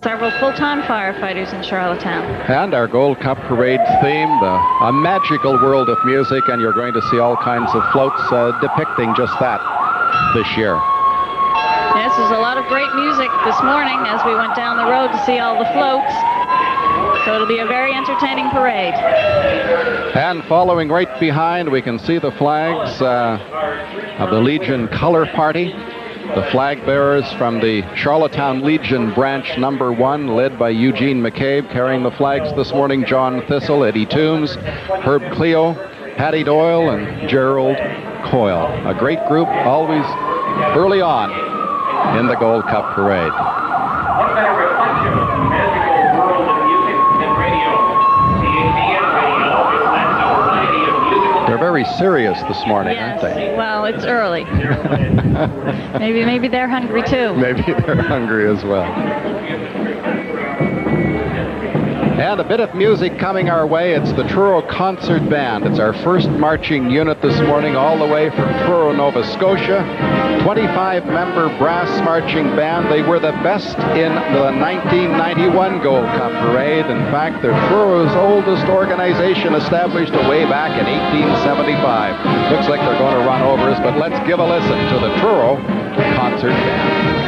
Several full-time firefighters in Charlottetown. And our Gold Cup Parade theme, a magical world of music, and you're going to see all kinds of floats depicting just that this year. Yes, there's a lot of great music this morning as we went down the road to see all the floats. So it'll be a very entertaining parade. And following right behind, we can see the flags of the Legion Color Party. The flag bearers from the Charlottetown Legion Branch Number 1, led by Eugene McCabe, carrying the flags this morning. John Thistle, Eddie Toombs, Herb Cleo, Patty Doyle, and Gerald Coyle. A great group, always early on in the Gold Cup Parade. What better reflection of the magical world of music and radio? CBC radio reflects a variety of musical... They're very serious this morning, yes, aren't they? Well, it's early. Maybe they're hungry too. Maybe they're hungry as well. And a bit of music coming our way. It's the Truro Concert Band. It's our first marching unit this morning, all the way from Truro, Nova Scotia. 25-member brass marching band. They were the best in the 1991 Gold Cup Parade. In fact, they're Truro's oldest organization, established way back in 1875. Looks like they're going to run over us, but let's give a listen to the Truro Concert Band.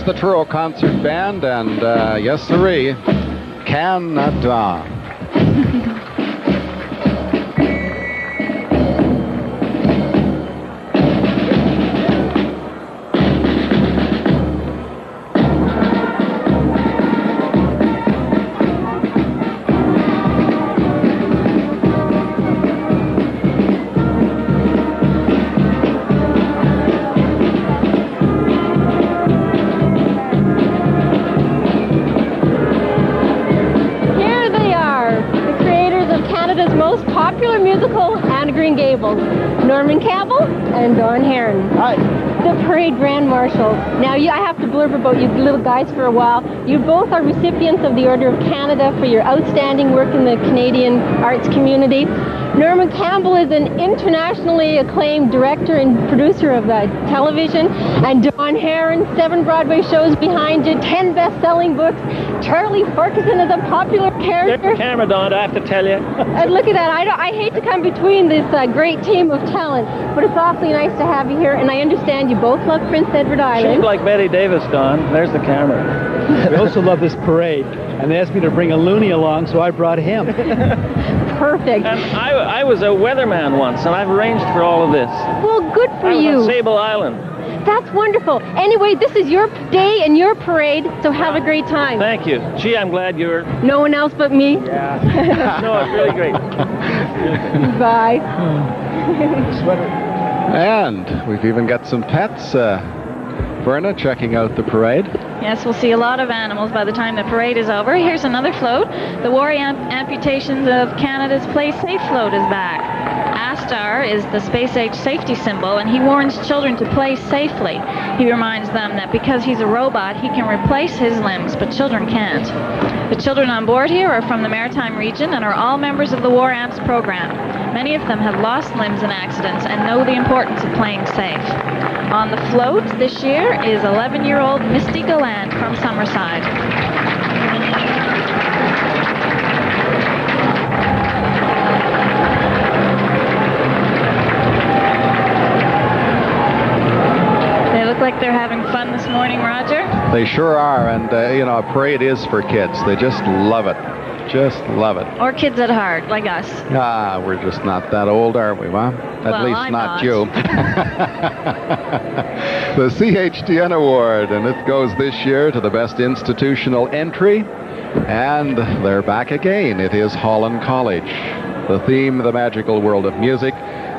The Truro Concert Band, and yes sirree, Canada. Norman Campbell and Don Heron. Hi. The parade grand marshals. Now, I have to blurb about you little guys for a while. You both are recipients of the Order of Canada for your outstanding work in the Canadian arts community. Norman Campbell is an internationally acclaimed director and producer of television, and Don Heron, 7 Broadway shows behind you, 10 best-selling books. Charlie Farquharson is a popular character. Get the camera, Don, I have to tell you. And look at that. I hate to come between this great team of talent, but it's awfully nice to have you here, and I understand you both love Prince Edward Island. She's like Betty Davis, Don. There's the camera. We also love this parade, and they asked me to bring a loony along, so I brought him. Perfect. And I was a weatherman once, and I've arranged for all of this. Well, good for you. I was on Sable Island. That's wonderful. Anyway, this is your day and your parade, so have a great time. Thank you. Gee, I'm glad you're... No one else but me? Yeah. No, it's really great. Bye. Sweater. And we've even got some pets. Verna checking out the parade. Yes, we'll see a lot of animals by the time the parade is over. Here's another float. The War Amputations of Canada's Play Safe float is back. Astar is the space-age safety symbol, and he warns children to play safely. He reminds them that because he's a robot, he can replace his limbs, but children can't. The children on board here are from the Maritime region and are all members of the War Amps program. Many of them have lost limbs in accidents and know the importance of playing safe. On the float this year is 11-year-old Misty Gallant from Summerside. They look like they're having fun this morning, Roger. They sure are, and you know, a parade is for kids. They just love it. just love it. Or kids at heart, like us. Ah, we're just not that old, are we, Mom? At Well, least I'm not not. you. The CHDN Award, and it goes this year to the best institutional entry. And they're back again. It is Holland College. The theme, the magical world of music,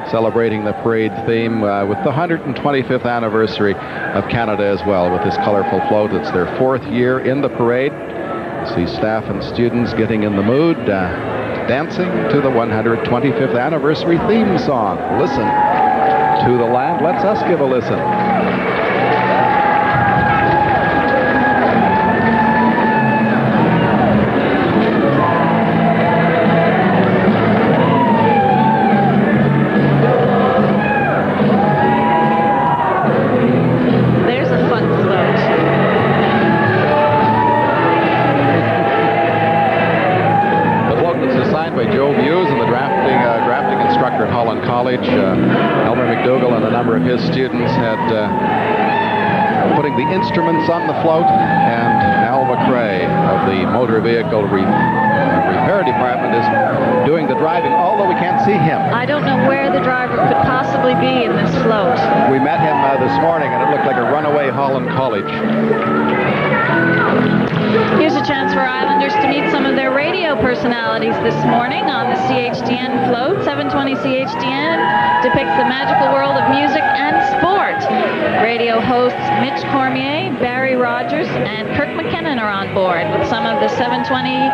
celebrating the parade theme with the 125th anniversary of Canada as well, with this colorful float. It's their 4th year in the parade. See staff and students getting in the mood, dancing to the 125th anniversary theme song. Listen to the land. Let's us give a listen. His students had putting the instruments on the float, and Al McRae of the Motor Vehicle Repair Department is doing the driving, although we can't see him. I don't know where the driver could possibly be in this float. We met him this morning, and it looked like a runaway Holland College. Here's a chance for Islanders to meet some of their radio personalities this morning on the CHDN float. 720 CHDN depicts the magical world of music and sport. Radio hosts Mitch Cormier, Barry Rogers, and Kirk McKinnon are on board with some of the 720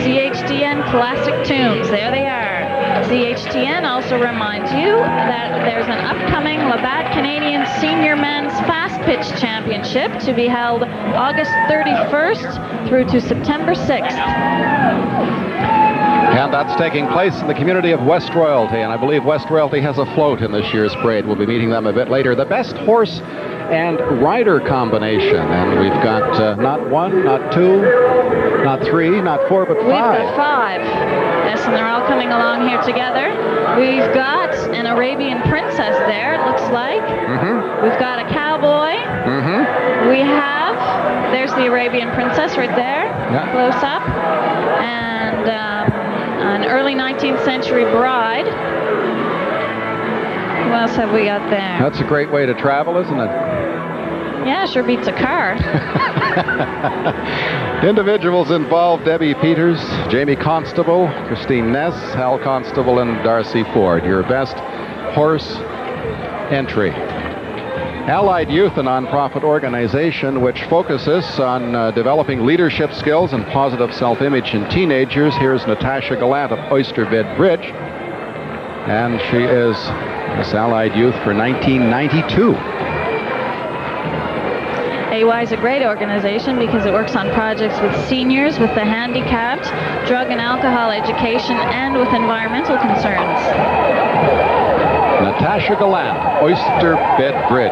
CHDN classic tunes. There they are. CHDN also reminds you that there's an upcoming Labatt Canadian Senior Men's Fast Pitch Championship to be held August 31st through to September 6th. And that's taking place in the community of West Royalty, and I believe West Royalty has a float in this year's parade. We'll be meeting them a bit later. The best horse and rider combination, and we've got not 1, not 2, not 3, not 4, but 5. We've got 5. Yes, and they're all coming along here together. We've got an Arabian princess there, it looks like. We've got a cowboy. We have, there's the Arabian princess right there, close up. And an early 19th century bride. Who else have we got there? That's a great way to travel, isn't it? Yeah, sure beats a car. Individuals involved: Debbie Peters, Jamie Constable, Christine Ness, Hal Constable, and Darcy Ford. Your best horse entry. Allied Youth, a nonprofit organization which focuses on developing leadership skills and positive self-image in teenagers. Here's Natasha Gallant of Oysterbed Bridge, and she is Miss Allied Youth for 1992. AY is a great organization because it works on projects with seniors, with the handicapped, drug and alcohol education, and with environmental concerns. Natasha Gallant, Oysterbed Bridge.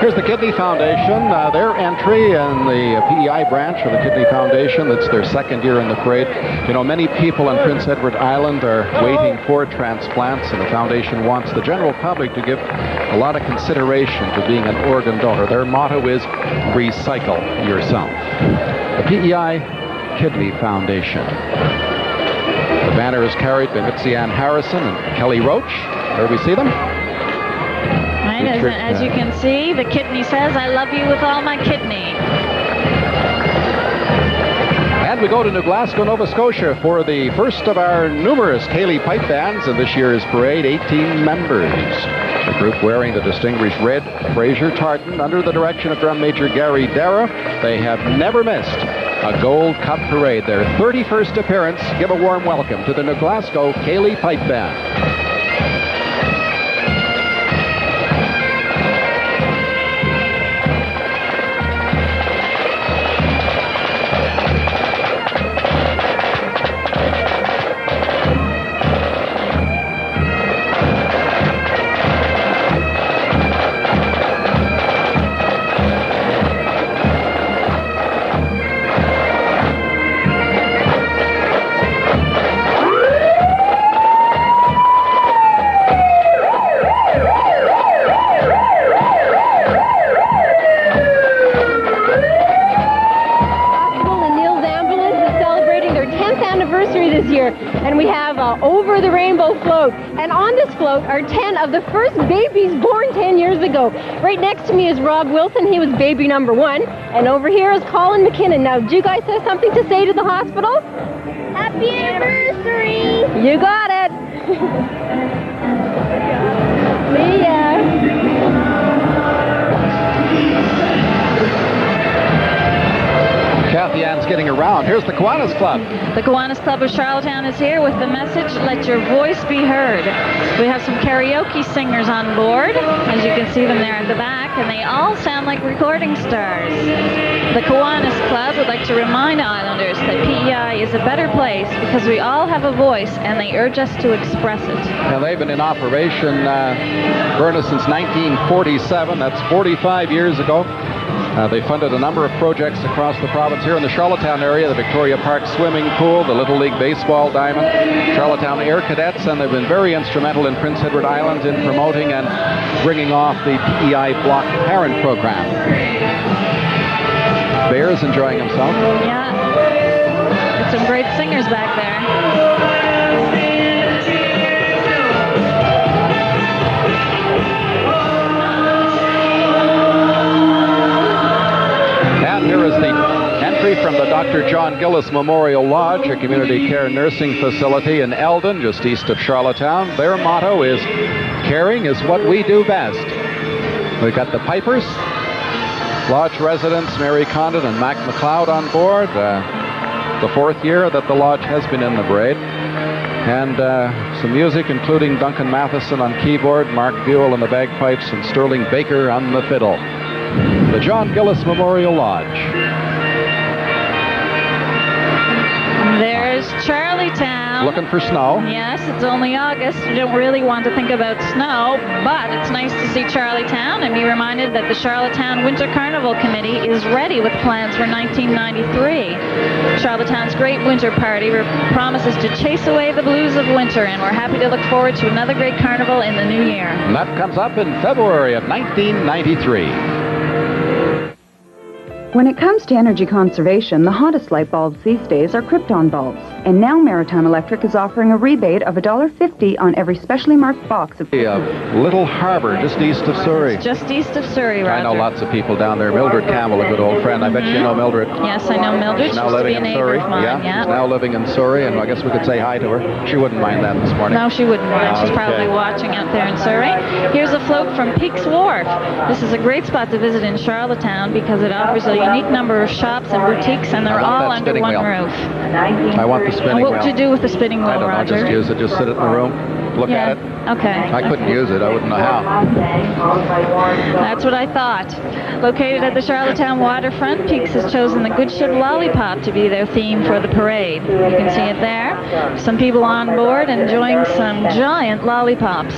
Here's the Kidney Foundation, their entry in the PEI branch of the Kidney Foundation. It's their 2nd year in the parade. You know, many people in Prince Edward Island are waiting for transplants, and the foundation wants the general public to give a lot of consideration to being an organ donor. Their motto is recycle yourself. The PEI Kidney Foundation. The banner is carried by Mitzi Ann Harrison and Kelly Roach. There we see them. Right, as you can see, the kidney says, "I love you with all my kidney." And we go to New Glasgow, Nova Scotia for the first of our numerous Cayley pipe bands in this year's parade, 18 members. The group wearing the distinguished red Fraser tartan under the direction of Drum Major Gary Dara. They have never missed a Gold Cup parade. Their 31st appearance. Give a warm welcome to the New Glasgow Cayley Pipe Band. this year. And we have Over the Rainbow float. And on this float are 10 of the first babies born 10 years ago. Right next to me is Rob Wilson. He was baby number 1. And over here is Colin McKinnon. Now, do you guys have something to say to the hospital? Happy anniversary! You got it. See ya. Kathy Ann's getting around. Here's the Kiwanis Club. The Kiwanis Club of Charlottetown is here with the message, let your voice be heard. We have some karaoke singers on board, as you can see them there at the back, and they all sound like recording stars. The Kiwanis Club would like to remind Islanders that PEI is a better place because we all have a voice, and they urge us to express it. And they've been in operation, Berna, since 1947. That's 45 years ago. They funded a number of projects across the province. Here in the Charlottetown area, the Victoria Park Swimming Pool, the Little League Baseball Diamond, Charlottetown Air Cadets, and they've been very instrumental in Prince Edward Island in promoting and bringing off the PEI Block Parent Program. Bear's enjoying himself. Yeah, got some great singers back there. And here is the entry from the Dr. John Gillis Memorial Lodge, a community care nursing facility in Eldon, just east of Charlottetown. Their motto is, caring is what we do best. We've got the Pipers, Lodge residents Mary Condon and Mac McLeod on board. The 4th year that the Lodge has been in the parade. And some music, including Duncan Matheson on keyboard, Mark Buell on the bagpipes, and Sterling Baker on the fiddle. The John Gillis Memorial Lodge. There's Charlottetown. Looking for snow. Yes, it's only August. We don't really want to think about snow, but it's nice to see Charlottetown and be reminded that the Charlottetown Winter Carnival Committee is ready with plans for 1993. Charlottetown's great winter party promises to chase away the blues of winter, and we're happy to look forward to another great carnival in the new year. And that comes up in February of 1993. When it comes to energy conservation, the hottest light bulbs these days are Krypton bulbs. And now Maritime Electric is offering a rebate of $1.50 on every specially marked box of... Little Harbor, just east of Surrey. It's just east of Surrey, Roger. I know lots of people down there. Mildred Campbell, a good old friend. I bet you know Mildred. Yes, I know Mildred. She's now living in Surrey. She's now living in Surrey, and I guess we could say hi to her. She wouldn't mind that this morning. No, she wouldn't mind. She's probably watching out there in Surrey. Here's a float from Peaks Wharf. This is a great spot to visit in Charlottetown because it offers a unique number of shops and boutiques, and they're all under one roof. I want the spinning wheel. What would you do with the spinning wheel, I don't know, Roger? just use it, just sit it in the room, look at it. Okay. I couldn't use it, I wouldn't know how. That's what I thought. Located at the Charlottetown waterfront, Peaks has chosen the Good Ship Lollipop to be their theme for the parade. You can see it there. Some people on board enjoying some giant lollipops.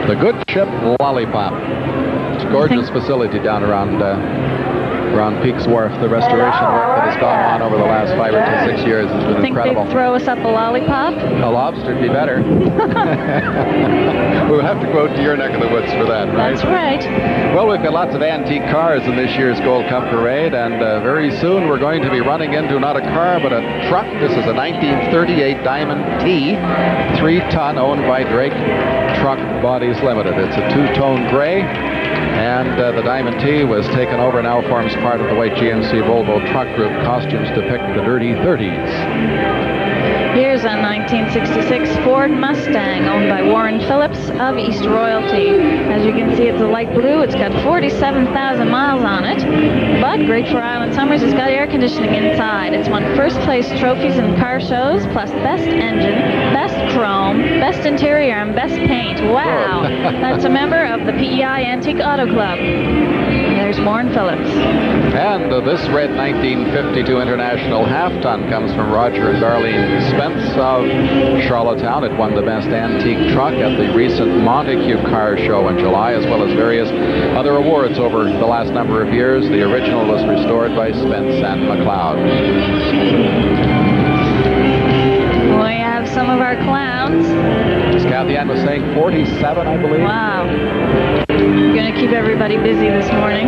The Good Ship Lollipop. It's a gorgeous facility down around Peaks Wharf. The restoration work that has gone on over the last 5 or 6 years has been incredible. Think they'd throw us up a lollipop? A lobster'd be better. We'll have to go to your neck of the woods for that, right? That's right. Well, we've got lots of antique cars in this year's Gold Cup Parade, and very soon we're going to be running into not a car, but a truck. This is a 1938 Diamond T, 3-ton, owned by Drake Truck Bodies Limited. It's a 2-tone gray, and the Diamond T was taken over, now forms part of the white GMC Volvo truck group. Costumes depict the dirty 30s. Here's a 1966 Ford Mustang owned by Warren Phillips of East Royalty. As you can see, it's a light blue. It's got 47,000 miles on it, but great for island summers. It's got air conditioning inside. It's won first place trophies in car shows, plus best engine, best chrome, best interior, and best paint. Wow. That's a member of the PEI Antique Auto Club. There's Warren Phillips. And this red 1952 International half-ton comes from Roger and Darlene Spence of Charlottetown. It won the best antique truck at the recent Montague Car Show in July, as well as various other awards over the last number of years. The original was restored by Spence and McLeod. We have some of our clowns. As Kathy Ann was saying, 47, I believe. Wow. We're going to keep everybody busy this morning.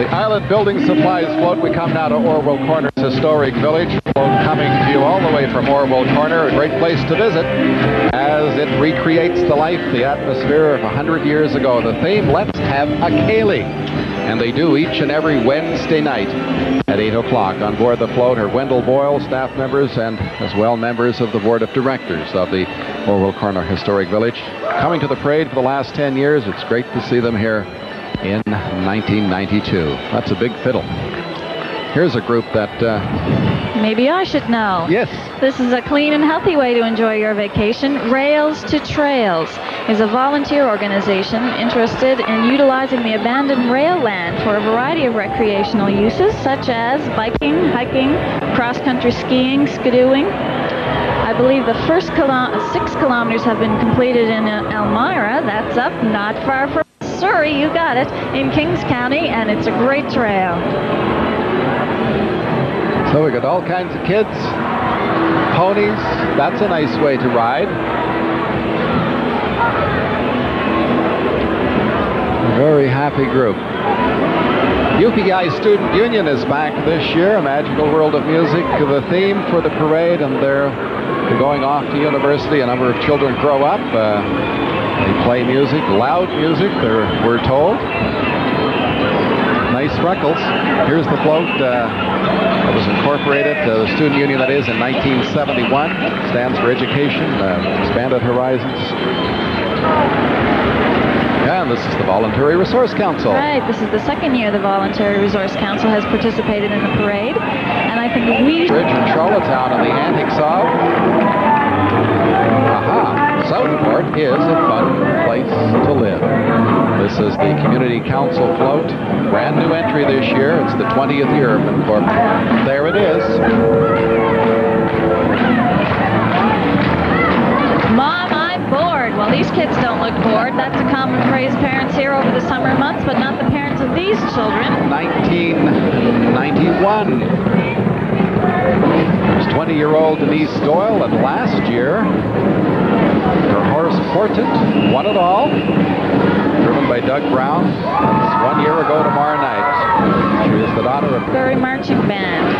the Island Building Supplies float. We come now to Orwell Corner's historic village. Float coming to you all the way from Orwell Corner. A great place to visit as it recreates the life, the atmosphere of 100 years ago. The theme, let's have a Kaylee. And they do each and every Wednesday night at 8 o'clock. On board the float are Wendell Boyle, staff members, and as well members of the board of directors of the Orwell Corner Historic Village. Coming to the parade for the last 10 years. It's great to see them here in 1992. That's a big fiddle. Here's a group that... maybe I should know. Yes. This is a clean and healthy way to enjoy your vacation. Rails to Trails is a volunteer organization interested in utilizing the abandoned rail land for a variety of recreational uses, such as biking, hiking, cross-country skiing, skidooing. I believe the first 6 kilometers have been completed in Elmira. That's up not far from Surrey, you got it, in Kings County, and it's a great trail. So we got all kinds of kids, ponies. That's a nice way to ride. A very happy group. UPI Student Union is back this year, A Magical World of Music, the theme for the parade, and they're going off to university. A number of children grow up. They play music, loud music, we're told. Nice freckles. Here's the float that was incorporated, the student union that is, in 1971. Stands for education, expanded horizons. And this is the Voluntary Resource Council. Right, this is the second year the Voluntary Resource Council has participated in the parade. And I think we... Bridge in Charlottetown in the antics of... Southport is a fun place to live. This is the Community Council float. Brand new entry this year. It's the 20th year of incorporation. There it is. Mom, I'm bored. Well, these kids don't look bored. That's a common phrase parents hear over the summer months, but not the parents of these children. 1991. There's 20-year-old Denise Doyle, and last year, her horse Portent won it all, driven by Doug Brown. It's 1 year ago tomorrow night. She is the daughter of Berry Marching Band.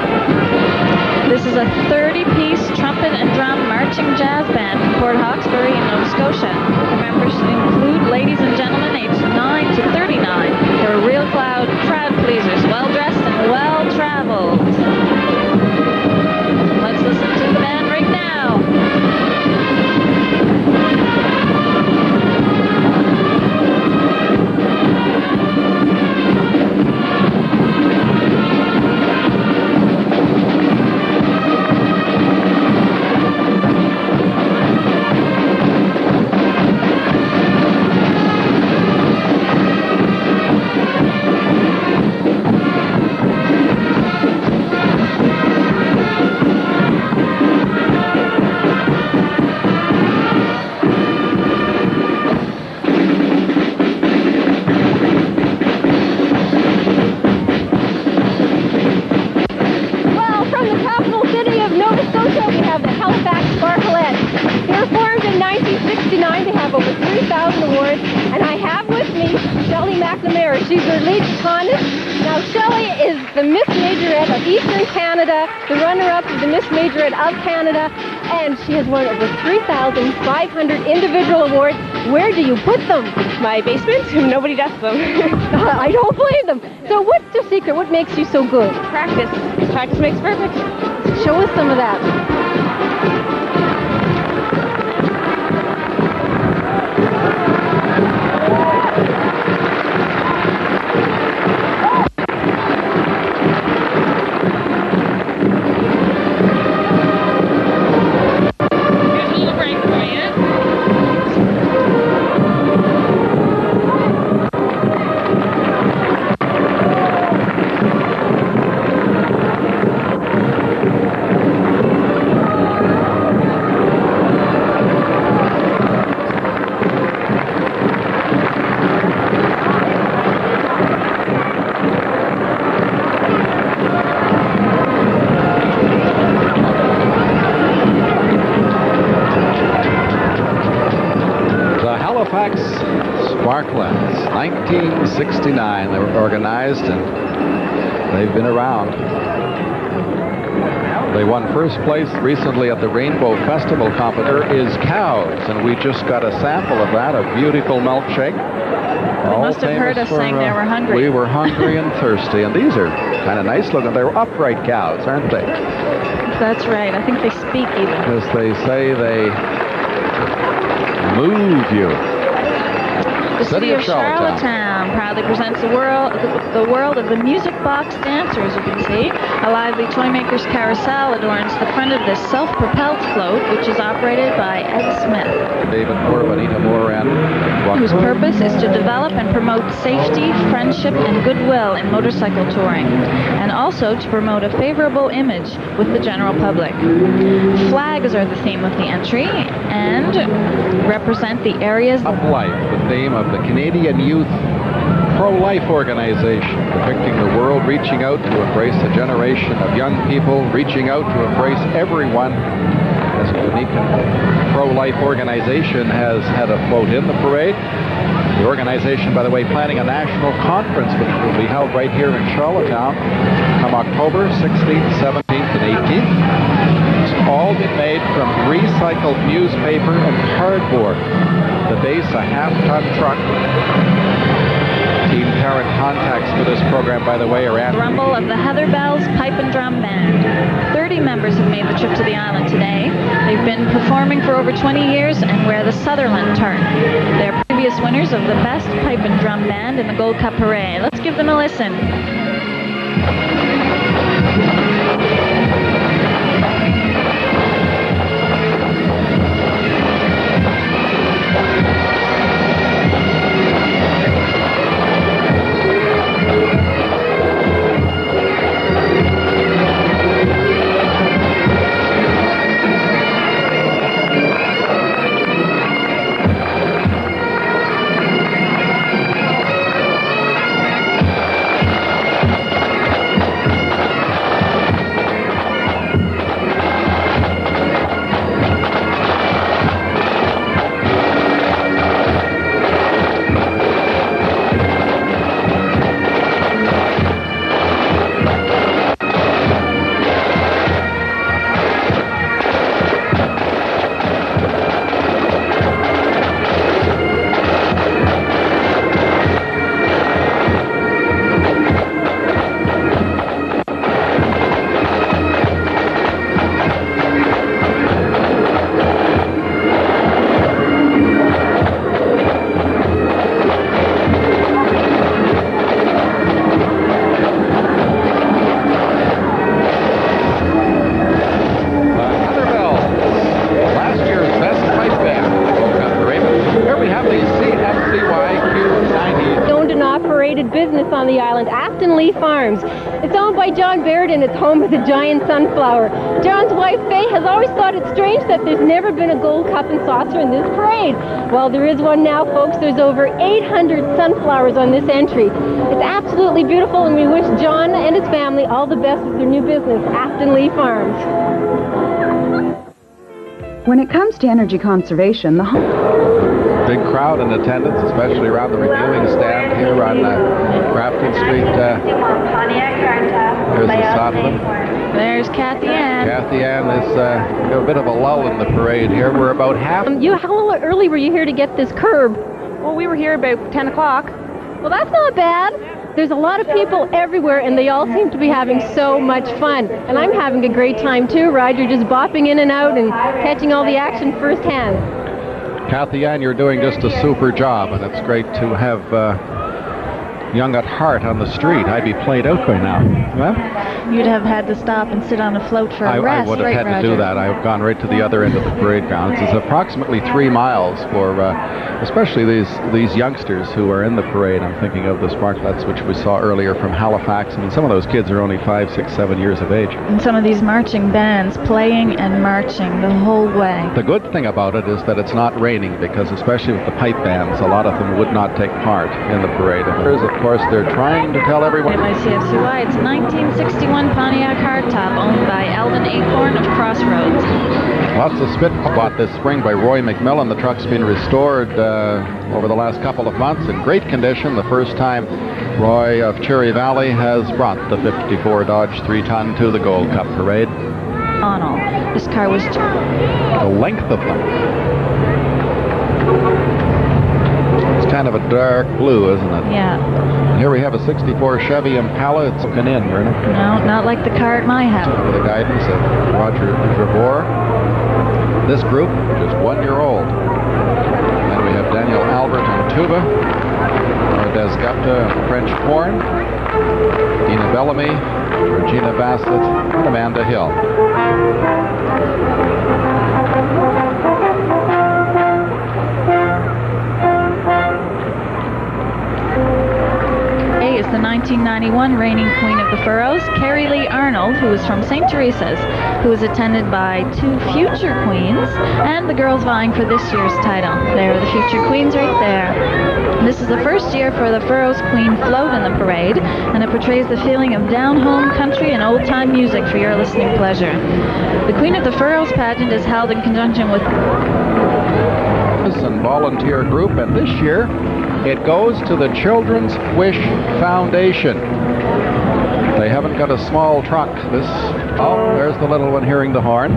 This is a 30-piece trumpet and drum marching jazz band from Port Hawkesbury in Nova Scotia. The members include ladies and gentlemen aged 9 to 39. They're real crowd pleasers, well-dressed and well-traveled. Let's listen to the band right now. The runner-up of the Miss Majorette of Canada, and she has won over 3,500 individual awards. Where do you put them? My basement. Nobody does them. I don't blame them. So what's the secret? What makes you so good? Practice. Practice makes perfect. Show us some of that. Sparklands, 1969. They were organized, and They've been around. They won first place recently at the Rainbow Festival competition is cows, and we just got a sample of that, a beautiful milkshake. They must have heard us saying they were hungry. We were hungry and thirsty, and these are kind of nice looking. They're upright cows, aren't they? That's right. I think they speak even. As they say, they move you. The city of Charlottetown proudly presents the world of the music box dancer, as you can see. A lively toy maker's carousel adorns the front of this self-propelled float, which is operated by Ed Smith. David Moore, Bonita Moore, and whose purpose is to develop and promote safety, friendship, and goodwill in motorcycle touring, and also to promote a favorable image with the general public. Flags are the theme of the entry and represent the areas of life, the theme of the Canadian Youth Pro-Life Organization, depicting the world reaching out to embrace a generation of young people, reaching out to embrace everyone. This unique pro-life organization has had a float in the parade. The organization, by the way, planning a national conference which will be held right here in Charlottetown come October 16th, 17th, and 18th. It's all been made from recycled newspaper and cardboard. The base, a half-ton truck. Team current contacts for this program, by the way, are at rumble of the Heather Bells Pipe and Drum Band. 30 members have made the trip to the island today. They've been performing for over 20 years and wear the Sutherland tartan. They're previous winners of the Best Pipe and Drum Band in the Gold Cup Parade. Let's give them a listen. Business on the island, Afton Lee Farms. It's owned by John Baird and it's home of the giant sunflower. John's wife Faye has always thought it strange that there's never been a gold cup and saucer in this parade. Well, there is one now, folks. There's over 800 sunflowers on this entry. It's absolutely beautiful, and we wish John and his family all the best with their new business, Afton Lee Farms. When it comes to energy conservation, the big crowd in attendance, especially around the reviewing stand here on Grafton Street. There's the Sotland. There's Kathy Ann. Kathy Ann is got a bit of a lull in the parade here. We're about half. How early were you here to get this curb? Well, we were here about 10 o'clock. Well, that's not bad. There's a lot of people everywhere, and they all seem to be having so much fun. And I'm having a great time, too, Roger, just bopping in and out and catching all the action firsthand. Kathy Ann, you're doing just a super job, and it's great to have Young at Heart on the street. I'd be played out by now. Well, you'd have had to stop and sit on a float for a rest. I would have had to do that. I've gone right to the other end of the parade grounds. It's approximately 3 miles for especially these youngsters who are in the parade. I'm thinking of the Sparklets, which we saw earlier from Halifax. I mean, some of those kids are only 5, 6, 7 years of age. And some of these marching bands playing and marching the whole way. The good thing about it is that it's not raining, because especially with the pipe bands, a lot of them would not take part in the parade. And there's, of course, they're trying to tell everyone. MICFCY, it's 1961. 1991 Pontiac hardtop owned by Eldon Acorn of Crossroads. Lots of spit bought this spring by Roy McMillan. The truck's been restored over the last couple of months in great condition. The first time Roy of Cherry Valley has brought the 54 Dodge 3-ton to the Gold Cup Parade. O'Connell. This car was The length of them. It's kind of a dark blue, isn't it? Yeah. And here we have a 64 Chevy Impala. It's looking in, Verna. No, not like the car at my house. Under the guidance of Roger Javor. This group, just 1 year old. And we have Daniel Albert on tuba, Des Gupta on French horn, Dina Bellamy, Regina Bassett, and Amanda Hill. Is the 1991 reigning Queen of the Furrows, Carrie Lee Arnold, who is from St. Teresa's, who is attended by 2 future queens, and the girls vying for this year's title. There are the future queens right there. This is the first year for the Furrows Queen float in the parade, and it portrays the feeling of down-home country and old-time music for your listening pleasure. The Queen of the Furrows pageant is held in conjunction with and volunteer group, and this year it goes to the Children's Wish Foundation. They haven't got a small truck. There's the little one hearing the horn.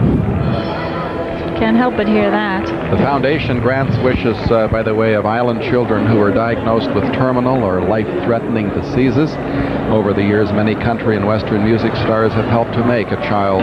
Can't help but hear that. The foundation grants wishes by the way of island children who are diagnosed with terminal or life-threatening diseases. Over the years, many country and western music stars have helped to make a child.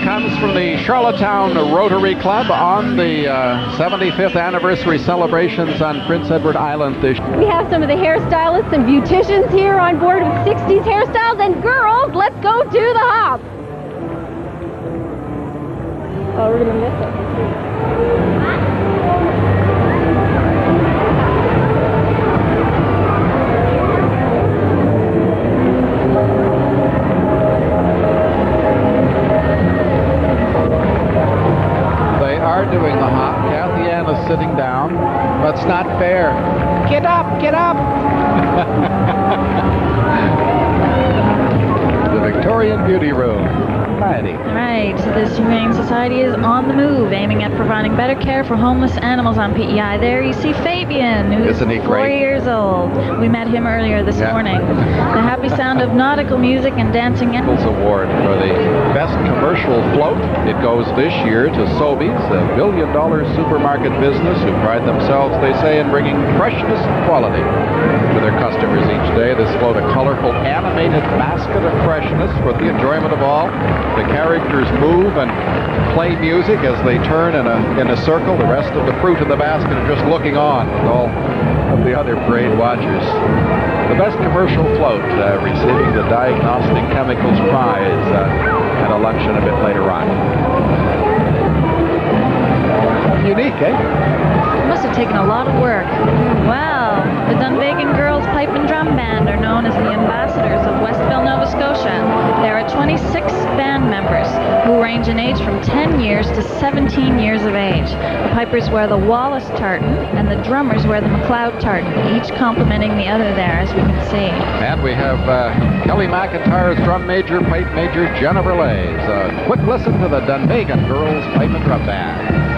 Comes from the Charlottetown Rotary Club on the 75th anniversary celebrations on Prince Edward Island this year. We have some of the hairstylists and beauticians here on board with 60s hairstyles. And girls, let's go to the hop. Oh, we're going to miss it. Doing the hop. Kathy Ann is sitting down, but it's not fair. Get up, get up! The Victorian Beauty Room. Right, so this Humane Society is on the move, aiming at providing better care for homeless animals on PEI. There you see Fabian, who's 4 years old. We met him earlier this morning. The happy sound of nautical music and dancing. Award for the best commercial float. It goes this year to Sobeys, a billion-dollar supermarket business who pride themselves, they say, in bringing freshness and quality to their customers each day. This float, a colorful animated basket of freshness for the enjoyment of all. The characters move and play music as they turn in a circle. The rest of the fruit in the basket are just looking on with all of the other parade watchers. The best commercial float receiving the Diagnostic Chemicals Prize at a luncheon a bit later on. Unique, eh? It must have taken a lot of work. Wow, the Dunvegan Girls Pipe and Drum Band are known as the ambassadors of Westville, Nova Scotia. There are 26 band members who range in age from 10 years to 17 years of age. The pipers wear the Wallace tartan and the drummers wear the McLeod tartan, each complementing the other there, as we can see. And we have Kelly McIntyre's drum major, pipe major, Jennifer Lay's. A quick listen to the Dunvegan Girls Pipe and Drum Band.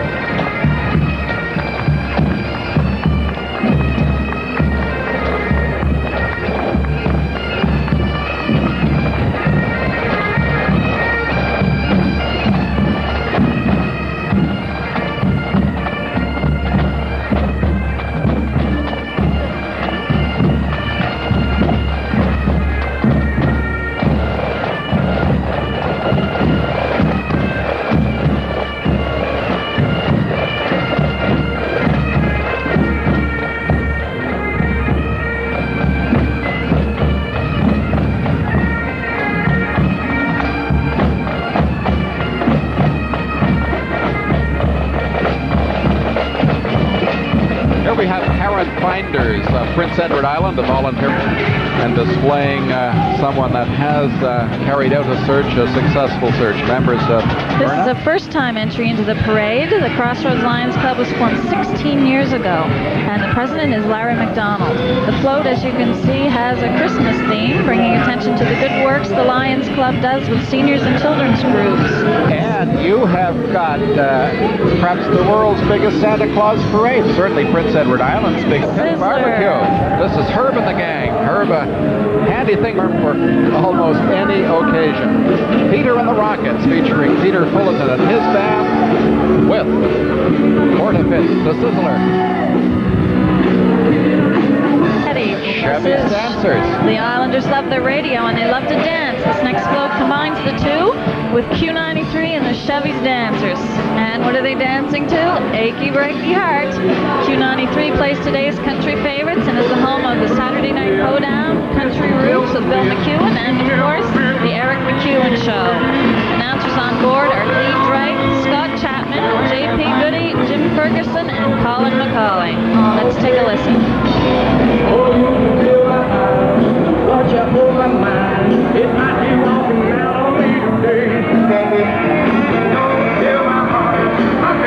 we have parent finders, Prince Edward Island, a volunteer, and displaying someone that has carried out a search, a successful search. Members of This is a first-time entry into the parade. The Crossroads Lions Club was formed 16 years ago, and the president is Larry McDonald. The float, as you can see, has a Christmas theme, bringing attention to the good works the Lions Club does with seniors and children's groups. And you have got perhaps the world's biggest Santa Claus parade, certainly Prince Edward Island's biggest barbecue. This is Herb and the gang. Herb, a handy thing for almost any occasion. Peter and the Rockets, featuring Peter Fullerton and his band with Portafit, the Sizzler. Chevy's dancers. The Islanders love their radio and they love to dance. This next float combines the two with Q93 and the Chevy's dancers. And what are they dancing to? Achy Breaky Heart. Q93 plays today's country favorites and is the home of the Saturday Night Hoedown, Country Roots with Bill McEwen, and of course, the Eric McEwen Show. Announcers on board are Lee Drake, Scott Chapman, J.P. Goody, Jim Ferguson, and Colin McCauley. Let's take a listen. Watch out for my mind. It might be walking out on me today. Tell my heart, I'm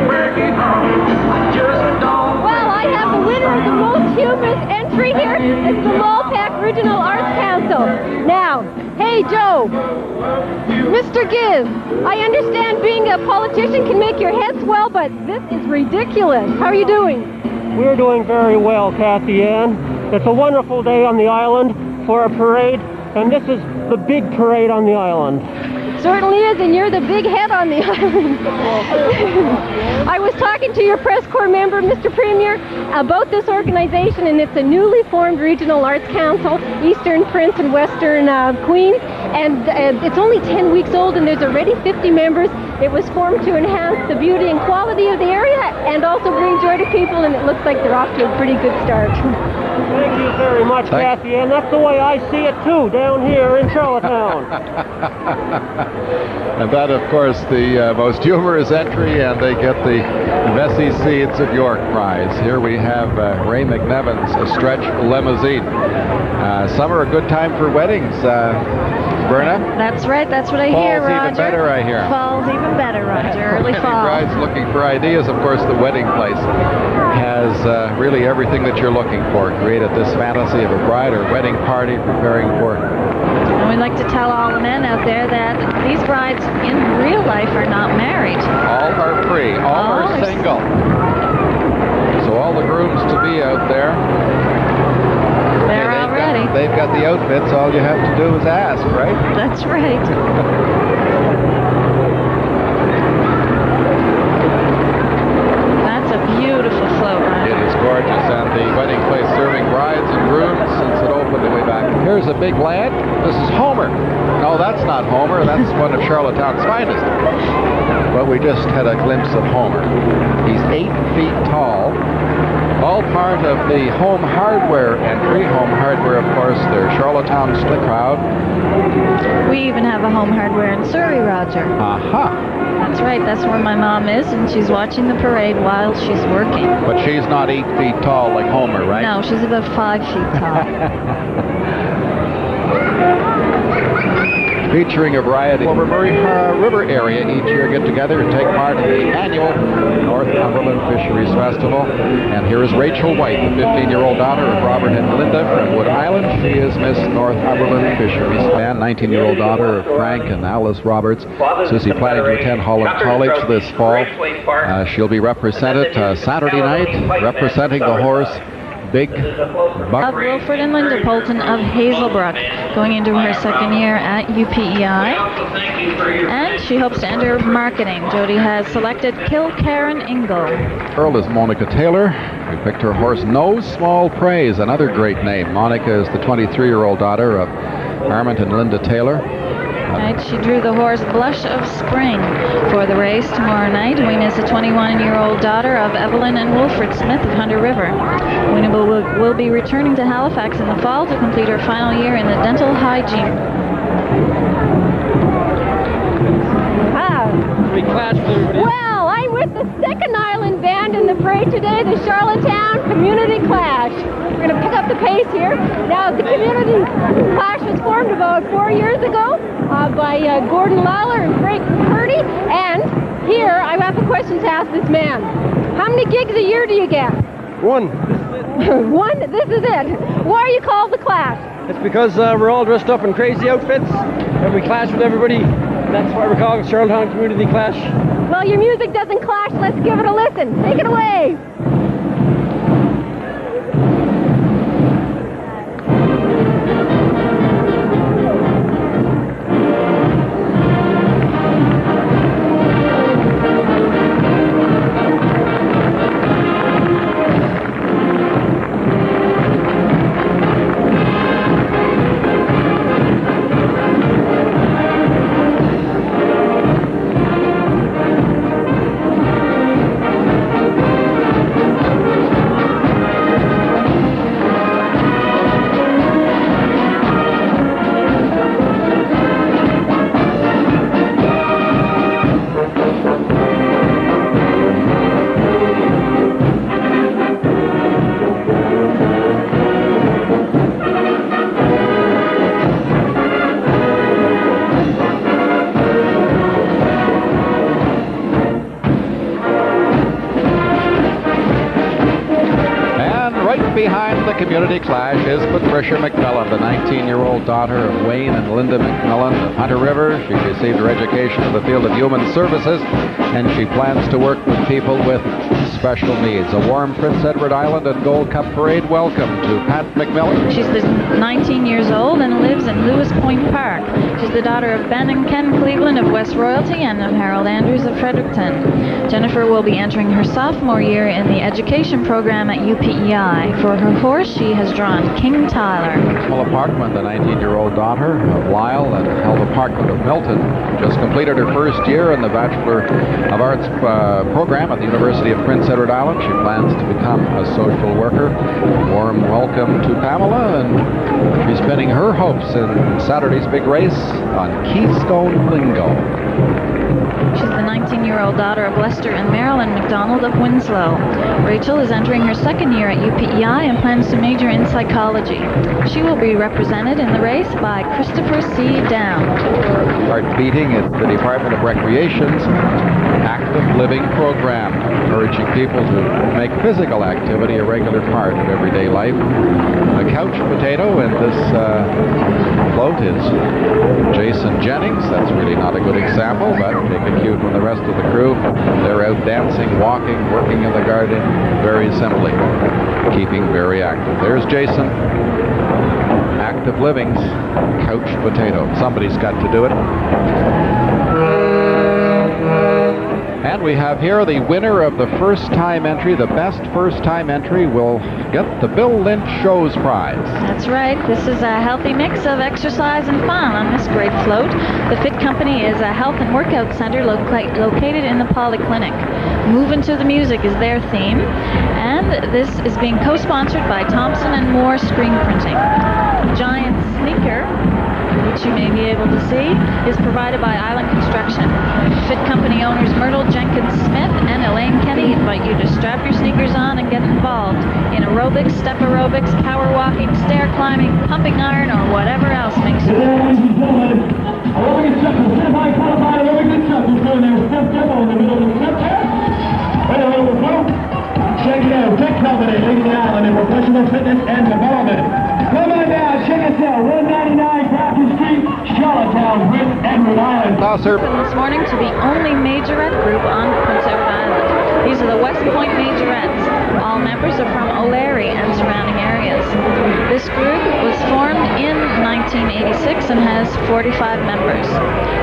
working hard. I just don't. Well, I have the winner of the most humorous entry here. It's the Malpac Regional Arts Council. Now, hey Joe, Mr. Giz, I understand being a politician can make your head swell, but this is ridiculous. How are you doing? We're doing very well, Kathy Ann. It's a wonderful day on the island for a parade, and this is the big parade on the island. It certainly is, and you're the big head on the island. I was talking to your press corps member, Mr. Premier, about this organization, and it's a newly formed regional arts council, Eastern Prince and Western Queen, and it's only 10 weeks old, and there's already 50 members. It was formed to enhance the beauty and quality of the area and also bring joy to people, and it looks like they're off to a pretty good start. Thank you very much, Kathy, and that's the way I see it too, down here in Charlottetown. And that, of course, the most humorous entry, and they get the Vesey Seeds of York prize. Here we have Ray McNevins, a stretch limousine. Summer, a good time for weddings. Berna? That's right, that's what I hear, Roger. Fall's even better, I hear. Fall's even better, Roger. Early fall. Brides looking for ideas. Of course, the wedding place has really everything that you're looking for. Created this fantasy of a bride or wedding party preparing for. And we'd like to tell all the men out there that these brides in real life are not married. All are free. All are single. So all the grooms to be out there. They're all ready. They've got the outfits. All you have to do is ask, right? That's right. That's a beautiful float, right? It is gorgeous, and the wedding place serving brides and grooms since it opened way back. Here's a big lad. This is Homer. No, that's not Homer. That's one of Charlottetown's finest. But we just had a glimpse of Homer. He's 8 feet tall. All part of the Home Hardware entry. Home Hardware, of course, their Charlottetown Slick Crowd. We even have a Home Hardware in Surrey, Roger. Aha. That's right, that's where my mom is, and she's watching the parade while she's working. But she's not 8 feet tall like Homer, right? No, she's about 5 feet tall. Featuring a variety of Murray River area each year get together and take part in the annual Northumberland Fisheries Festival. And here is Rachel White, the 15-year-old daughter of Robert and Linda from Wood Island. She is Miss Northumberland Fisheries. And 19-year-old daughter of Frank and Alice Roberts. Susie planning to attend Holland College this fall. She'll be represented Saturday night, representing the horse Big Buck. Of Wilfred and Linda Poulton of Hazelbrook, going into her second year at UPEI. And she hopes to enter marketing. Jody has selected Kilcairn Ingle. Girl is Monica Taylor. We picked her horse No Small Praise, another great name. Monica is the 23-year-old daughter of Armand and Linda Taylor. Right, she drew the horse Blush of Spring for the race tomorrow night. Weena is the 21-year-old daughter of Evelyn and Wilfred Smith of Hunter River. Weena will be returning to Halifax in the fall to complete her final year in the dental hygiene. Well, I'm with the second island band in the parade. parade today, the Charlottetown Community Clash. We're going to pick up the pace here. Now, the Community Clash was formed about 4 years ago by Gordon Lawler and Frank Purdy. And here, I have a question to ask this man. How many gigs a year do you get? One. One? This is it. Why are you called the Clash? It's because we're all dressed up in crazy outfits and we clash with everybody. That's why we're calling it Charlottetown Community Clash. Well, your music doesn't clash. Let's give it a listen. Take it away. Behind the Community Clash is Patricia McMillan, the 19-year-old daughter of Wayne and Linda McMillan of Hunter River. She received her education in the field of human services, and she plans to work with people with special needs. A warm Prince Edward Island and Gold Cup parade welcome to Pat McMillan. She's 19 years old and lives in Lewis Point Park. She's the daughter of Ben and Ken Cleveland of West Royalty and of Harold Andrews of Fredericton. Jennifer will be entering her sophomore year in the education program at UPEI. For her horse, she has drawn King Tyler. Pamela Parkman, the 19-year-old daughter of Lyle and Helga Parkman of Milton, just completed her first year in the Bachelor of Arts program at the University of Prince Edward Island. She plans to become a social worker. Warm welcome to Pamela, and she's pinning her hopes in Saturday's big race on Keystone Lingo. She's the 19-year-old daughter of Lester and Marilyn McDonald of Winslow. Rachel is entering her second year at UPEI and plans to major in psychology. She will be represented in the race by Christopher C. Down. Start beating at the Department of Recreation's Active Living program, encouraging people to make physical activity a regular part of everyday life. A couch potato in this float is Jason Jennings. That's really not a good example, but take a cue from the rest of the crew. They're out dancing, walking, working in the garden, very simply, keeping very active. There's Jason. Active Living's couch potato. Somebody's got to do it. And we have here the winner of the first-time entry. The best first-time entry will get the Bill Lynch Shows Prize. That's right. This is a healthy mix of exercise and fun on this great float. The Fit Company is a health and workout center located in the Polyclinic. Moving to the Music is their theme. And this is being co-sponsored by Thompson & Moore Screen Printing. Giant Sneaker, which you may be able to see, is provided by Island Construction. Fit Company owners Myrtle Jenkins Smith and Elaine Kenny invite you to strap your sneakers on and get involved in aerobics, step aerobics, power walking, stair climbing, pumping iron, or whatever else makes you Ladies and gentlemen, aerobic instructors, certified qualified aerobic instructors doing their step demo in the middle of the step test. Right over the float. Check it out, Tech Company, leading the island in professional fitness and development. Come on down, check us out, 199 Grafton Street, Charlottetown, Prince Edward Island. This morning to the only majorette group on Prince Edward Island. These are the West Point Majorettes. All members are from O'Larry and surrounding areas. This group was formed in 1986 and has 45 members.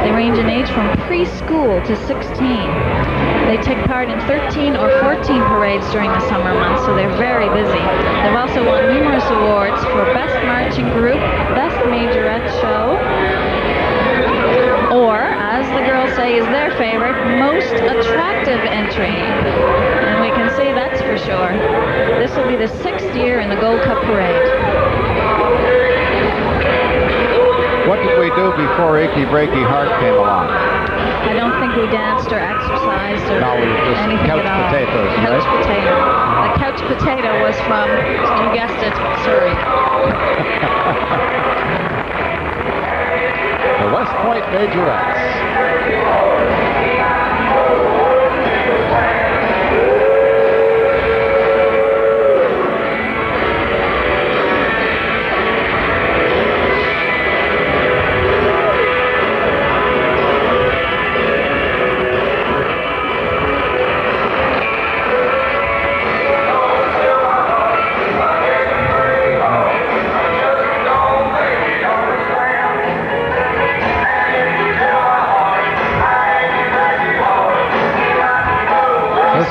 They range in age from preschool to 16. They take part in 13 or 14 parades during the summer months, so they're very busy. They've also won numerous awards for Best Marching Group, Best Majorette Show, or, as the girls say is their favorite, Most Attractive Entry. And we can say that's for sure. This will be the 6th year in the Gold Cup Parade. What did we do before Achy Breaky Heart came along? I don't think we danced or exercised or No, we were just anything couch at all. potatoes, Couch right? potato. The couch potato was from, you guessed it, Surrey. The West Point Majorettes.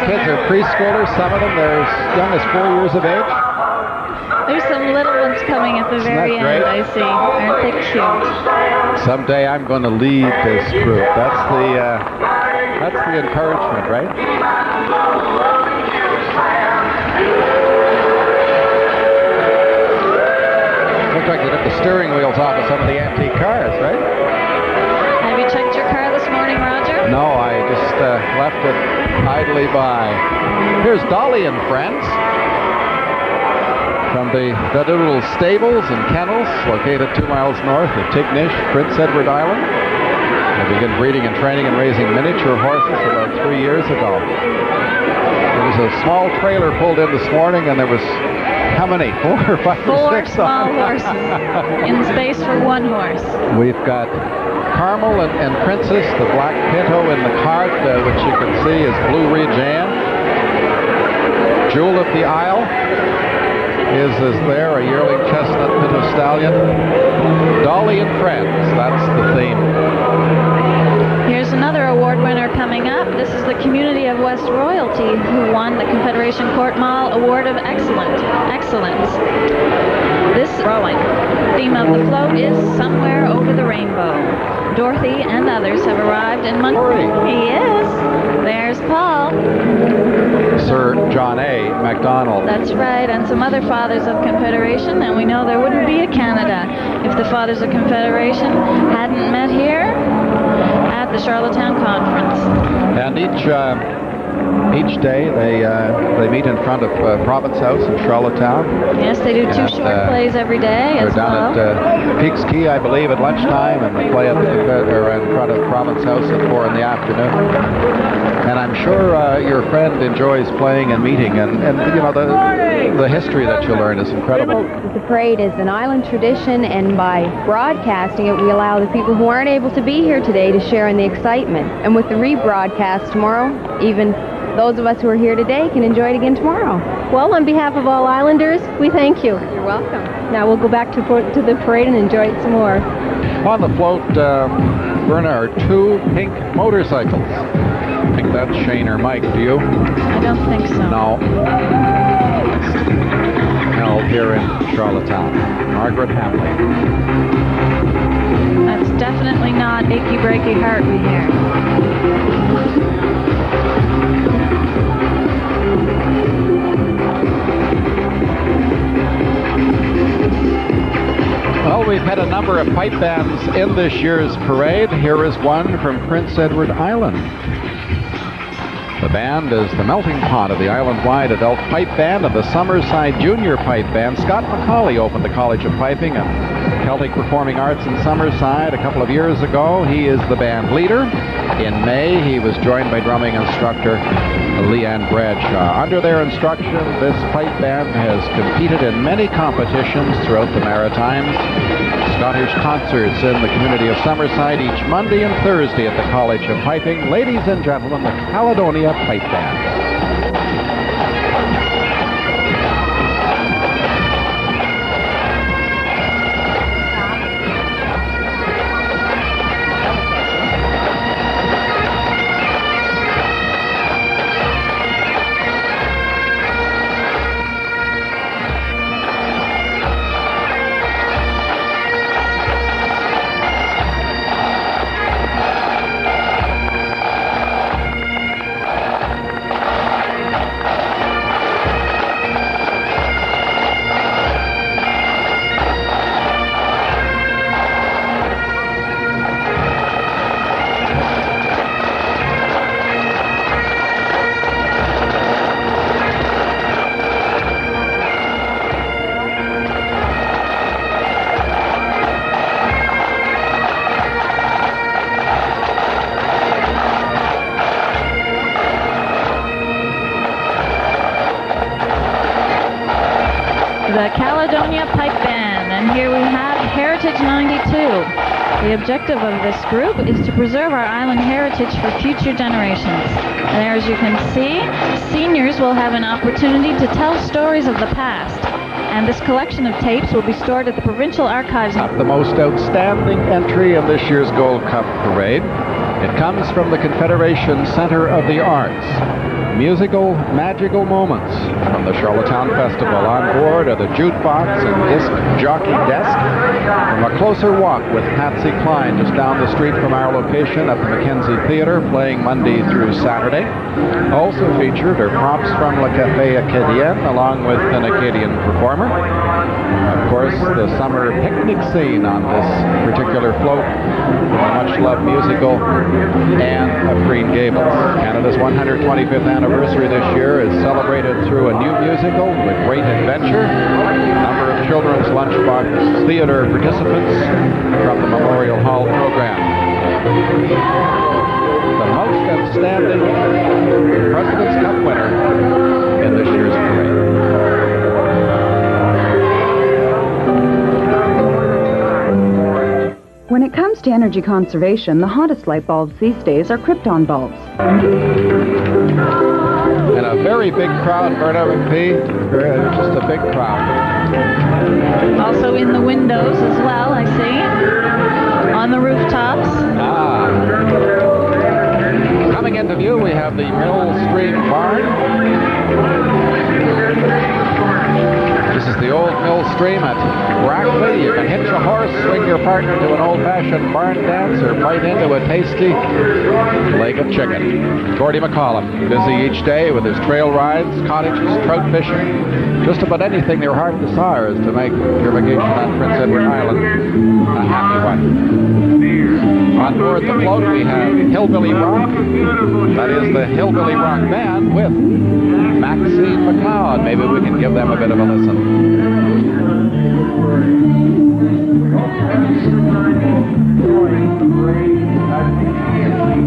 Kids are preschoolers, some of them they're as young as 4 years of age. There's some little ones coming at the very end, I see. Aren't they cute? Someday I'm going to lead this group. That's the encouragement, right? Looks like they took the steering wheels off of some of the antique cars, right? Have you checked your car this morning, Roger? No, I just left it idly by. Here's Dolly and friends from the Doodle Stables and Kennels, located 2 miles north of Tignish, Prince Edward Island. They began breeding and training and raising miniature horses about 3 years ago. There was a small trailer pulled in this morning, and there was how many? 4 or 5 or 6 small horses in space for 1 horse. We've got Carmel and Princess, the black pinto in the cart, which you can see is Blue Ridge Ann. Jewel of the Isle is there, a yearling chestnut pinto stallion. Dolly and Friends, that's the theme. Here's another award winner coming up. This is the Community of West Royalty, who won the Confederation Court Mall Award of Excellence. This rowing. Theme of the float is Somewhere Over the Rainbow. Dorothy and others have arrived in Montgomery. He is. There's Paul. Sir John A. MacDonald. That's right, and some other fathers of Confederation, and we know there wouldn't be a Canada if the fathers of Confederation hadn't met here at the Charlottetown Conference. And each day they meet in front of Province House in Charlottetown. Yes, they do 2 short plays every day as well. They're down at Peaks Quay, I believe, at lunchtime, and they play at in front of Province House at 4 in the afternoon. And I'm sure your friend enjoys playing and meeting, and you know the history that you learn is incredible. The parade is an island tradition, and by broadcasting it, we allow the people who aren't able to be here today to share in the excitement. And with the rebroadcast tomorrow, even those of us who are here today can enjoy it again tomorrow. Well, on behalf of all Islanders, we thank you. You're welcome. Now we'll go back to the parade and enjoy it some more. On the float, Verna, are 2 pink motorcycles. I think that's Shane or Mike. Do you? I don't think so. No. Held here in Charlottetown. Margaret Hamley. That's definitely not Achy Breaky Heart we hear. Well, we've had a number of pipe bands in this year's parade. Here is one from Prince Edward Island. The band is the melting pot of the island-wide adult pipe band and the Summerside Junior Pipe Band. Scott McCauley opened the College of Piping and Celtic Performing Arts in Summerside a couple of years ago. He is the band leader. In May, he was joined by drumming instructor Leanne Bradshaw. Under their instruction, this pipe band has competed in many competitions throughout the Maritimes. Scottish concerts in the community of Summerside each Monday and Thursday at the College of Piping. Ladies and gentlemen, the Caledonia Pipe Band. the Caledonia Pipe Band, and here we have Heritage 92. The objective of this group is to preserve our island heritage for future generations. And there, as you can see, seniors will have an opportunity to tell stories of the past. And this collection of tapes will be stored at the Provincial Archives. The most outstanding entry in this year's Gold Cup Parade. It comes from the Confederation Center of the Arts. Musical, magical moments from the Charlottetown Festival. On board are the jukebox and disc jockey desk. From a closer walk with Patsy Cline just down the street from our location at the Mackenzie Theatre, playing Monday through Saturday. Also featured are props from Le Café Acadien along with an Acadian performer. Of course, the summer picnic scene on this particular float, a much-loved musical, and of Green Gables. Canada's 125th anniversary this year is celebrated through a new musical, The Great Adventure, a number of children's lunchbox theater participants from the Memorial Hall program. The most outstanding President's Cup winner in this year's parade. When it comes to energy conservation, the hottest light bulbs these days are krypton bulbs. And a very big crowd, Berta McPhee. Just a big crowd. Also in the windows as well, I see. On the rooftops. Coming into view, we have the Mill Stream Barn. This is the old Mill Stream at Brackley. You can hitch a horse, swing your partner to an old-fashioned barn dance, or bite into a tasty leg of chicken. Gordy McCollum, busy each day with his trail rides, cottages, trout fishing, just about anything their heart desires to make your vacation on Prince Edward Island a happy one. On board the float, we have Hillbilly Rock. That is the Hillbilly Rock Band with Maxine McLeod. Maybe we can give them a bit of a listen.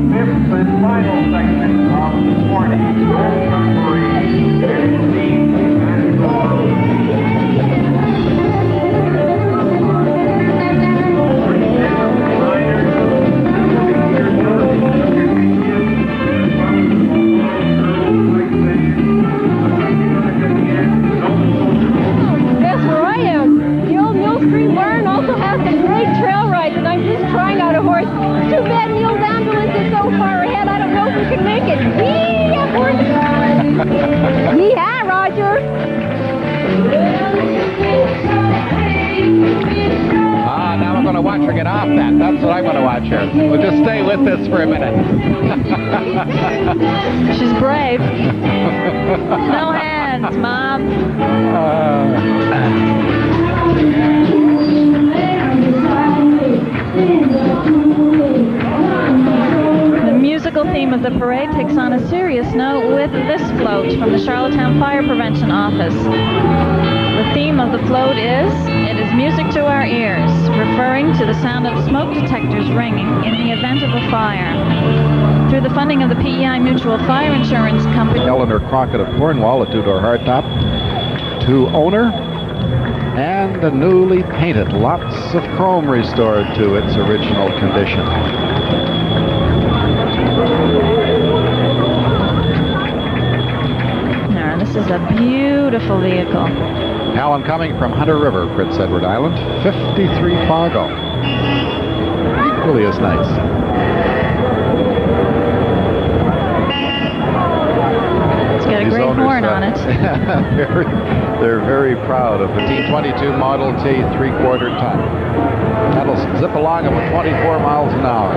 Fifth and final segment of this morning's Gold Cup Parade. Guess where I am? The old Mill Stream Barn also has some great trail rides, and I'm just trying out a horse. Too bad the old ambulance is so far ahead, I don't know if we can make it. Yee-haw, horse! Yee-haw, Roger! Now I'm going to watch her get off that. That's what I'm going to watch her. We'll just stay with this for a minute. She's brave. No hands, Mom. The musical theme of the parade takes on a serious note with this float from the Charlottetown Fire Prevention Office. The theme of the float is, "It is music to our ears," referring to the sound of smoke detectors ringing in the event of a fire. Through the funding of the PEI Mutual Fire Insurance Company. Eleanor Crockett of Cornwall, a two-door hardtop, to owner, and a newly painted. Lots of chrome restored to its original condition. Now, this is a beautiful vehicle. Alan coming from Hunter River, Prince Edward Island, 53 Fargo. Equally as nice. It's got a great horn on it. They're very proud of the T22 Model T 3/4 ton. That'll zip along at 24 miles an hour.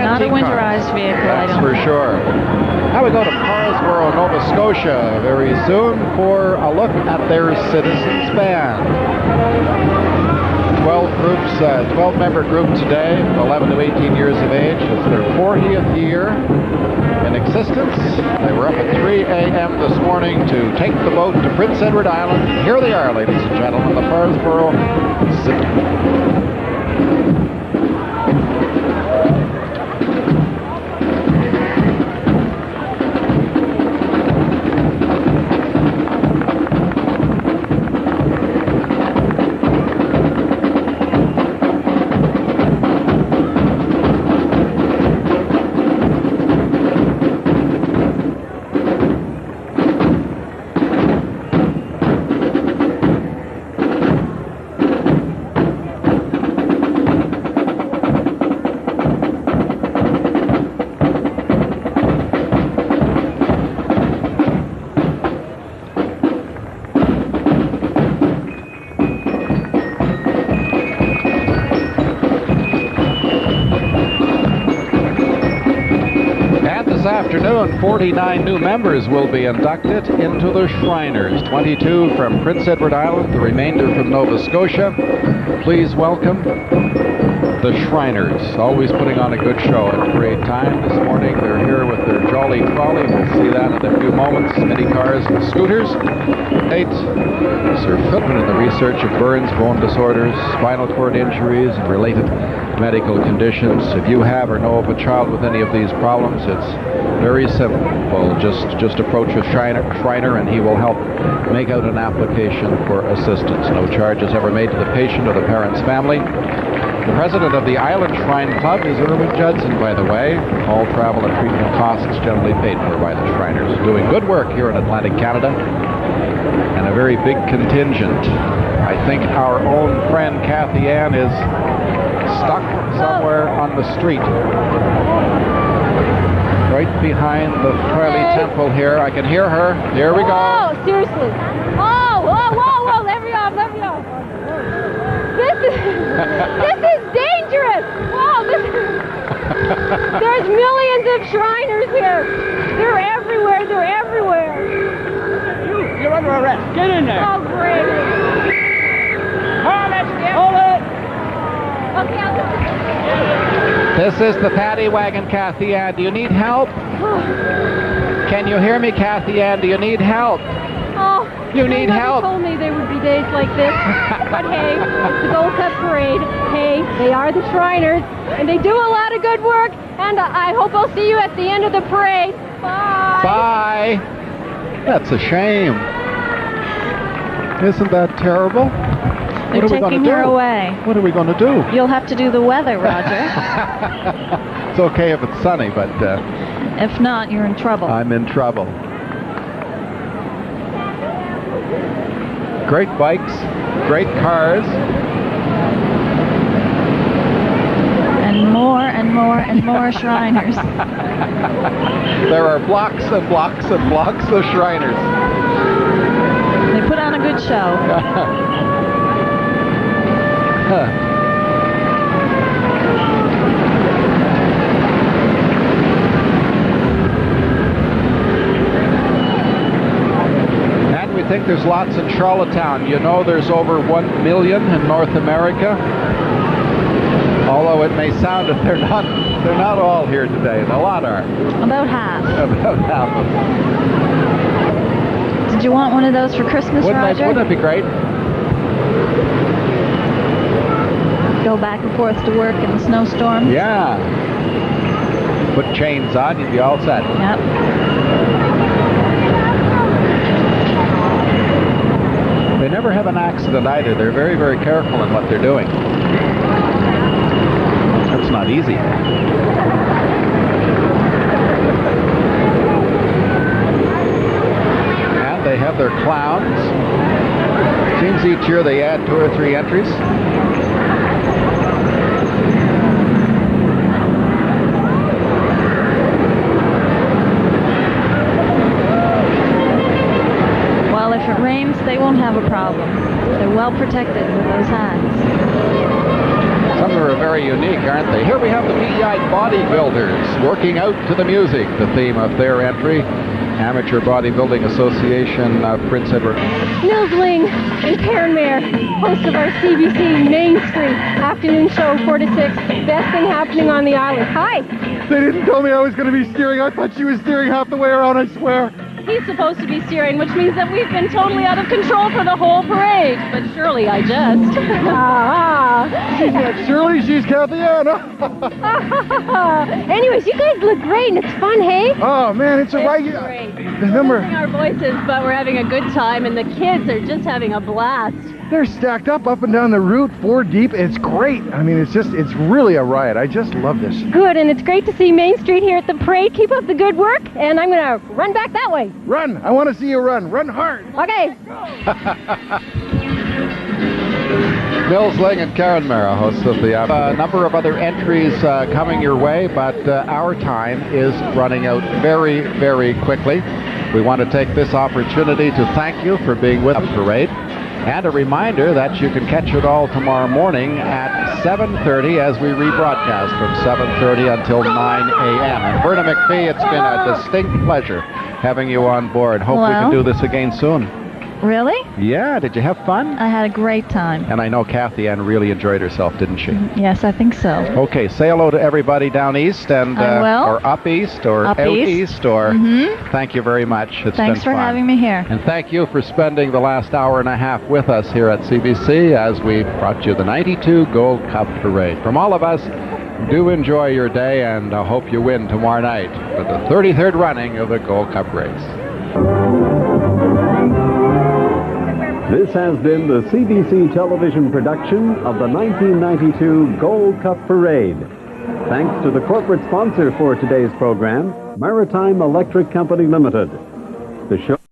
Not a winterized vehicle, that's I don't for think. sure. Now we go to Parsboro, Nova Scotia very soon for a look at their Citizens Band. 12-member group today, 11 to 18 years of age. It's their 40th year in existence. They were up at 3 a.m. this morning to take the boat to Prince Edward Island. Here they are, ladies and gentlemen, the Parsboro 49 new members will be inducted into the Shriners. 22 from Prince Edward Island, the remainder from Nova Scotia. Please welcome the Shriners, always putting on a good show at parade time. This morning they're here with their jolly trolley. We'll see that in a few moments. Many cars and scooters. 8. Sir Philman in the research of burns, bone disorders, spinal cord injuries, and related medical conditions. If you have or know of a child with any of these problems, it's very simple. Just approach a Shriner and he will help make out an application for assistance. No charge is ever made to the patient or the parent's family. The president of the Island Shrine Club is Irwin Judson, by the way. All travel and treatment costs generally paid for by the Shriners. Doing good work here in Atlantic Canada. And a very big contingent. I think our own friend Kathy Ann is stuck somewhere on the street. Right behind the Fairly Temple here. I can hear her. Here we go. Oh, seriously. Oh, whoa, whoa, whoa. Let me off, let me off. This is dangerous. Wow, there's millions of Shriners here. They're everywhere, they're everywhere. You're under arrest. Get in there. Oh, great. Hold it. Hold it. Okay, I'll listen. This is the paddy wagon, Kathy Ann. Do you need help? Can you hear me, Kathy Ann? Do you need help? Oh, you need help. Told me there would be days like this. But hey, it's the Gold Cup Parade. Hey, they are the Shriners, and they do a lot of good work. And I hope I'll see you at the end of the parade. Bye. Bye. That's a shame. Isn't that terrible? They're taking her away. What are we going to do? You'll have to do the weather, Roger. It's okay if it's sunny, but... if not, you're in trouble. I'm in trouble. Great bikes, great cars. And more and more and more Shriners. There are blocks and blocks and blocks of Shriners. They put on a good show. And we think there's lots in Charlottetown. You know there's over 1 million in North America. Although it may sound that they're not all here today. A lot are. About half. About half of them. Did you want one of those for Christmas, Roger? Wouldn't that be great? Go back and forth to work in the snowstorm. Yeah. Put chains on, you'd be all set. Yep. They never have an accident either. They're very, very careful in what they're doing. That's not easy. And they have their clowns. Seems each year they add 2 or 3 entries. Well, if it rains, they won't have a problem. They're well protected with those hats. Some of them are very unique, aren't they? Here we have the PEI bodybuilders working out to the music, the theme of their entry. Amateur Bodybuilding Association of Prince Edward. Nils Ling and Karen Mayer, host of our CBC Main Street afternoon show, 4 to 6. Best thing happening on the island. Hi. They didn't tell me I was going to be steering. I thought she was steering half the way around, I swear. He's supposed to be steering, which means that we've been totally out of control for the whole parade. But surely I just. She's not Shirley, she's Kathy Ann. Anyways, you guys look great and it's fun, hey? Oh man, it's a regular. The number. We're losing our voices, but we're having a good time, and the kids are just having a blast. They're stacked up and down the route, 4 deep. It's great. I mean, it's really a riot. I just love this. Good, and it's great to see Main Street here at the parade. Keep up the good work, and I'm gonna run back that way. Run! I want to see you run. Run hard. Okay. Nils Ling and Karen Mara, hosts of the a number of other entries coming your way, but our time is running out very, very quickly. We want to take this opportunity to thank you for being with the parade. And a reminder that you can catch it all tomorrow morning at 7:30 as we rebroadcast from 7:30 until 9 a.m. And Verna McPhee, it's been a distinct pleasure having you on board. Hope we can do this again soon. Really? Yeah, did you have fun? I had a great time. And I know Kathy Ann really enjoyed herself, didn't she? Yes, I think so. Okay, say hello to everybody down east and or up east or out east or thank you very much. It's Thanks been for fun. having me here. And thank you for spending the last hour and a half with us here at CBC as we brought you the 92 Gold Cup Parade. From all of us, do enjoy your day, and I hope you win tomorrow night for the 33rd running of the Gold Cup race. This has been the CBC television production of the 1992 Gold Cup Parade. Thanks to the corporate sponsor for today's program, Maritime Electric Company Limited. The show